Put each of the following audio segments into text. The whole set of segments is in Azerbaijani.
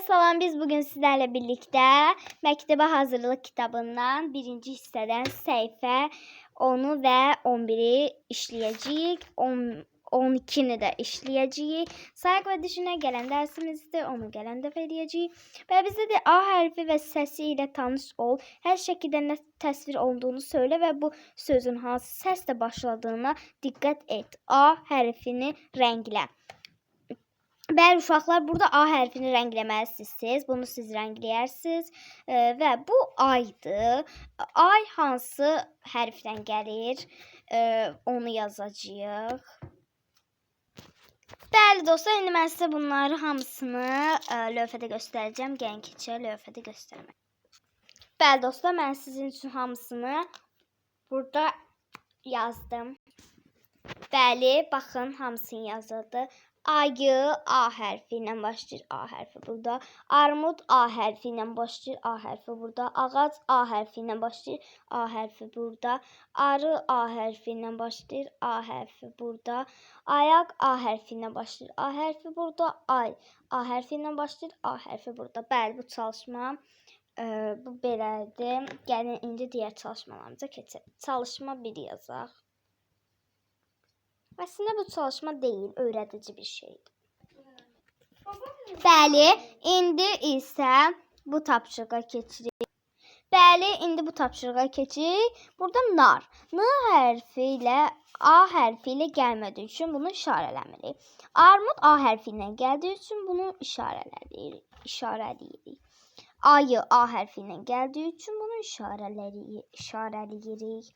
salam, biz bugün sizlerle birlikte məktəbə hazırlıq kitabından birinci hissədən səhifə 10-u və 11-i işləyəcəyik. 12-ni də işləyəcəyik. Sayıq və düşünə gələn dərsimizdir. Onu gələn dəfə eləyəcəyik. Və bizdə də A hərfi və səsi ilə tanış ol. Hər şəkildə nə təsvir olduğunu söylə və bu sözün hansı səslə başladığına diqqət et. A hərfini rənglə. Bəli uşaqlar, burada A hərfini rəngləməlisiniz. Bunu siz rəngləyərsiniz. Və bu aydır. Ay hansı hərfdən gəlir? Onu yazacağıq. Bəli dostlar, indi mən sizə bunları hamısını lövhədə göstərəcəm. Gəlin keçək lövhədə göstərmək. Bəli dostlar, mən sizin üçün hamısını burada yazdım. Bəli, baxın hamısını yazıldı. Ayı A hərfi ilə başlayır. A hərfi burada. Armud A hərfi ilə başlayır. A hərfi burada. Ağac A hərfi ilə başlayır. A hərfi burada. Arı A hərfi ilə başlayır. A hərfi burada. Ayaq A hərfi ilə başlayır. A hərfi burada. Ay A hərfi ilə başlayır. A hərfi burada. Bəli, bu çalışma bu belədir. Gəlin indi digər çalışmalarımıza keçək. Çalışma 1 yazaq. Aslında bu çalışma deyil, öyrədici bir şeydir. Bəli, indi isə bu tapşırığa keçirik. Bəli, indi bu tapşırığa keçirik. Burada nar. N hərfi ilə A hərfi ilə gəlmədiyi üçün bunu işarələmirik. Armud A hərfi ilə gəldiyi üçün bunu işarələyirik. Ayı A hərfi ilə gəldiyi üçün bunu işarələyirik.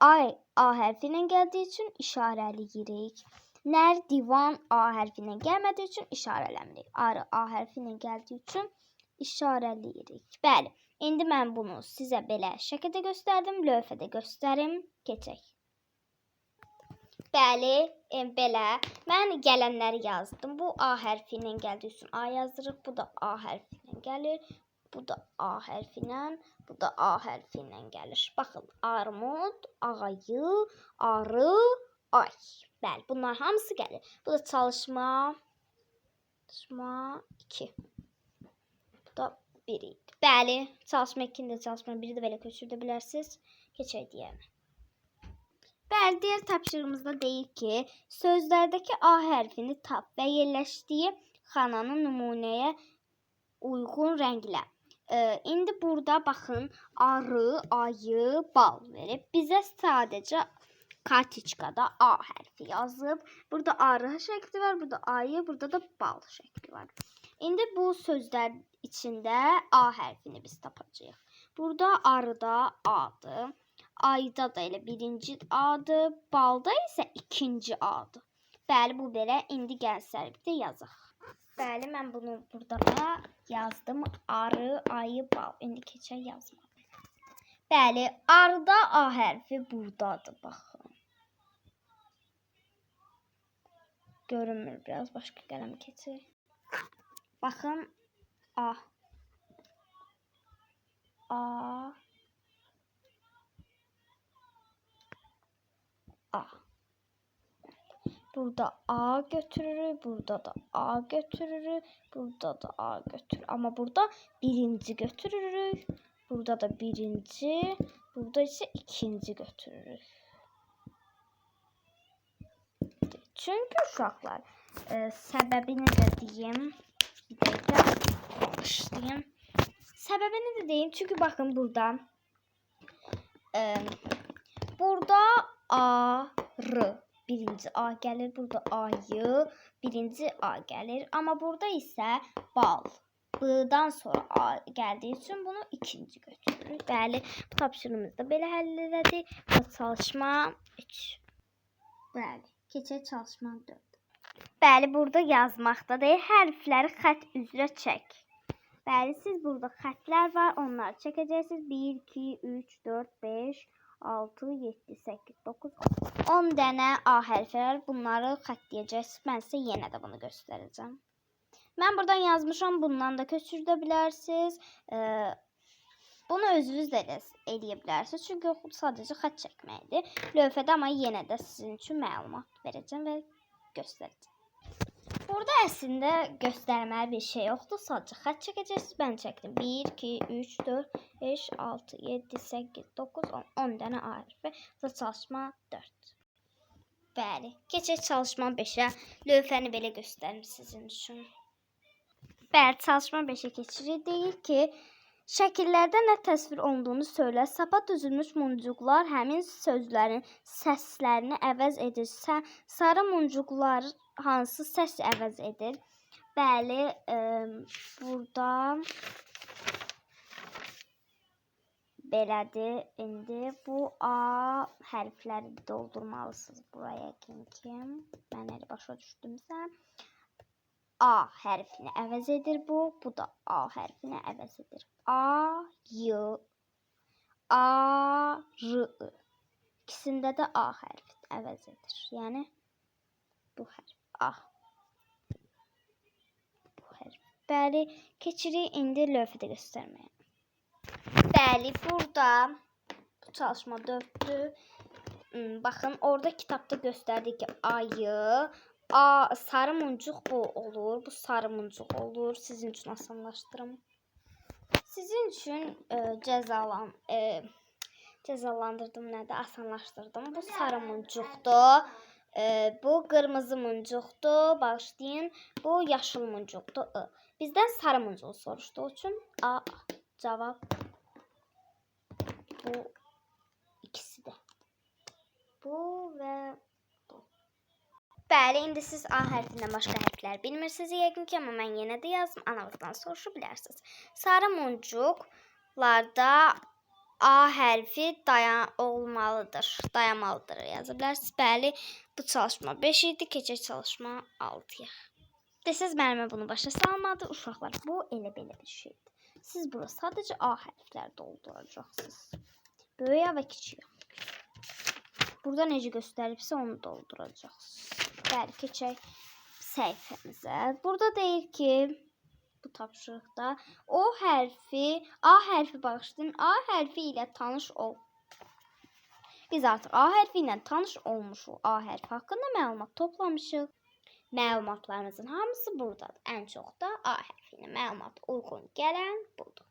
Ay A hərfi ilə gəldiyi üçün işarələyirik. Nər, divan A hərfi ilə gəlmədiyi üçün işarələmirik. Arı A hərfi ilə gəldiyi üçün işarələyirik. Bəli, indi mən bunu sizə belə şəkildə göstərdim. Lövhədə göstərim. Keçək. Bəli, belə. Mən gələnləri yazdım. Bu A hərfi ilə gəldiyi üçün A yazırıq. Bu da A hərfi ilə gəlir. Bu da A hərfi ilə, bu da A hərfi ilə gəlir. Baxın, armud, ağayı, arı, ay. Bəli, bunlar hamısı gəlir. Bu da çalışma 2. Bu da 1 idi. Bəli, çalışma 2-ni də çalışma 1-i də belə köçürdə bilərsiniz. Keçək deyərinə. Bəli, digər tapşırığımızda deyir ki, sözlərdəki A hərfini tap və yerləşdiyi xananı nümunəyə uyğun rənglə. İndi burada baxın, arı, ayı, bal verib. Bizə sadəcə kartiçkada A hərfi yazıb. Burada arı şəkli var, burada ayı, burada da bal şəkli var. İndi bu sözlər içində A hərfini biz tapacağıq. Burada arıda A'dır. Ayda da elə birinci A'dır. Balda isə ikinci A'dır. Bəli, bu belə. İndi gəlsək bir də yazaq. Bəli, mən bunu burada yazdım. Arı, ayı, bal. İndi keçək yazmağa. Bəli, arıda A hərfi buradadır. Baxın. Görünmür. Biraz başqa qələm keçək. Baxın. A. A. A. Burada A götürürük, burada da A götürürük, burada da A götürürük. Ama burada birinci götürürük, burada da birinci, burada ise ikinci götürürük. Çünkü uşaqlar, səbəbini də deyim, bir dəqiqə başlayayım. Səbəbini də deyim, çünkü baxın burada, burada arı. Birinci A gəlir, burada ayı, birinci A gəlir. Amma burada isə bal. B-dan sonra A gəldiyi üçün bunu ikinci götürürük. Bəli, bu tapşırığımızda belə həll elədik. Bu çalışma 3. Bəli, keçək çalışma 4. Bəli, burada yazmaqda deyil, hərfləri xətt üzrə çək. Bəli, siz burada xəttlər var, onları çəkəcəksiniz. 1, 2, 3, 4, 5, 6, 7, 8, 9, 10 dənə A hərfi var. Bunları xəttləyəcəksiniz. Mən sizə yenə də bunu göstərəcəm. Mən buradan yazmışam. Bundan da köçürdə bilərsiniz. Bunu özünüz də eləyə bilərsiniz. Çünki sadəcə xətt çəkməkdir. Lövhədə amma yenə də sizin üçün məlumat verəcəm və göstərəcəm. Bu Burada əslində göstərməli bir şey yoxdur. Sadəcə xətt çəkəcəksiniz. Mən çəkdim. 1, 2, 3, 4, 5, 6, 7, 8, 9, 10. 10 dənə A hərfi. Və çalışma 4. Bəli. Keçək çalışma 5-ə. Lövhəni belə göstərim sizin üçün. Bəli, çalışma 5-ə keçirik. Deyir ki, şəkillərdə nə təsvir olunduğunu söylə. Sapa düzülmüş muncuqlar həmin sözlərin səslərini əvəz edir. Sarı muncuqlar hansı səs əvəz edir? Bəli, burada belədir. İndi bu A hərfləri doldurmalısınız buraya ki. Mən elə başa düşdümsə. A hərfini əvəz edir bu. Bu da A hərfini əvəz edir. A, Y, A, R. İkisində də A hərfi əvəz edir. Yəni bu hərf A. Bu hərf. Bəli, keçirik indi lövhədə göstərməyə. Bəli, burada bu çalışma 4-dür. Baxın, orada kitabda göstərdi ki, A'yı sarı muncuq bu olur. Bu sarı muncuq olur. Sizin üçün asanlaşdırım. Sizin üçün cəzalandırdım nədir? Asanlaşdırdım. Bu sarı muncuqdur. Bu qırmızı muncuqdur. Bağışlayın. Bu yaşıl muncuqdur. Bizdən sarı muncuğu soruşduğu üçün A. Cavab bu ikisi də. Bu və bu. Bəli, indi siz A hərfindən başqa hərflər bilmirsiniz yəqin ki, amma mən yenə də yazdım. Anamızdan soruşu bilərsiniz. Sarı muncuqlarda A hərfi dayanmalıdır yaza bilərsiniz. Bəli, bu çalışma 5 idi, keçək çalışma 6-ya. Siz mənimlə bunu başa salmadı, uşaqlar. Bu elə belə bir şeydir. Siz bura sadəcə A hərfləri dolduracaqsınız. Böyüyə və kiçiyə. Burada necə göstəribsə onu dolduracaqsınız. Bəli, keçək səhifəmizə. Burada deyir ki, bu tapşırıqda A hərfi bağışlayın, A hərfi ilə tanış ol. Biz artıq A hərfi ilə tanış olmuşuq. A hərfi haqqında məlumat toplamışıq. Məlumatlarımızın hamısı buradadır. Ən çox da A hərfi ilə məlumat uyğun gələn budur.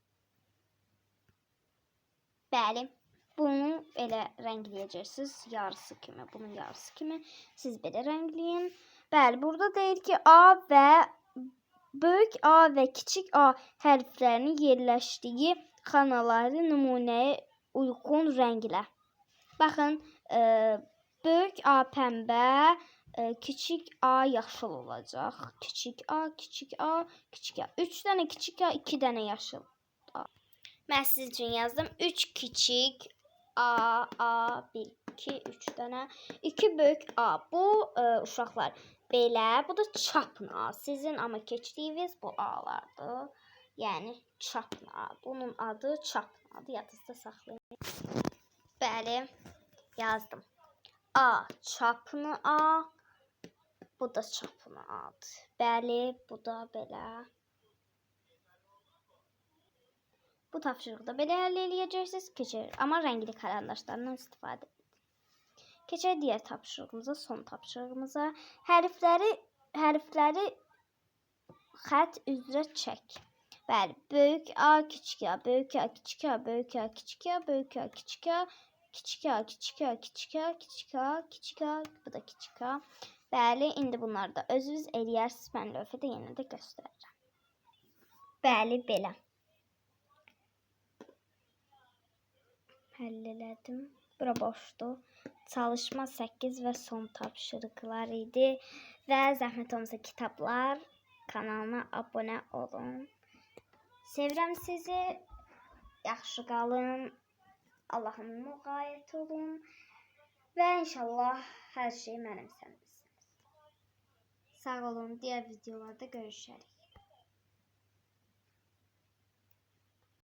Bəli, bunu elə rəngləyəcəksiniz. Yarısı kimi, bunun yarısı kimi. Siz belə rəngləyin. Bəli, burada deyir ki, böyük A və kiçik A hərflərinin yerləşdiyi xanaları nümunəyə uyğun rənglə. Baxın, böyük A pəmbə, kiçik A yaşıl olacaq. Kiçik A, kiçik A, kiçik A. 3 dənə kiçik A, 2 dənə yaşıl A. Mən sizin üçün yazdım. 3 kiçik A, 1, 2, 3 dənə. 2 böyük A. Bu uşaqlar belə. Bu da çapna A. Sizin amma keçdiyiniz bu A'lardır. Yəni çapna A. Bunun adı çapna adı. Yadınızda saxlayın. Bəli, yazdım. A çapna A. Bu da çapna A'dır. Bəli, bu da belə. Bu tapşırıqda belə əldə edəcəksiniz. Keçir. Amma rəngli karandaşlardan istifadə edin. Keçək digər tapşırığımıza, son tapşırığımıza. Hərfləri xətt üzrə çək. Bəli, böyük A, kiçik A, böyük A, kiçik A, böyük A, kiçik A, böyük A, kiçik A, kiçik A, kiçik A, kiçik A, kiçik A, kiçik A, bu da kiçik A. Bəli, indi bunları da özünüz eləyərsiniz. Mən lövhədə yenə də göstərirəm. Bəli, belə. Həll elədim. Bura boşdur. Çalışma 8 və son tapşırıqlar idi. Və zəhmət olmasa kitablar kanalına abunə olun. Sevirəm sizi. Yaxşı qalın. Allah'ın müğayət olun. Və inşallah hər şey mənimsənirsiniz. Sağ olun. Diğer videolarda görüşərik.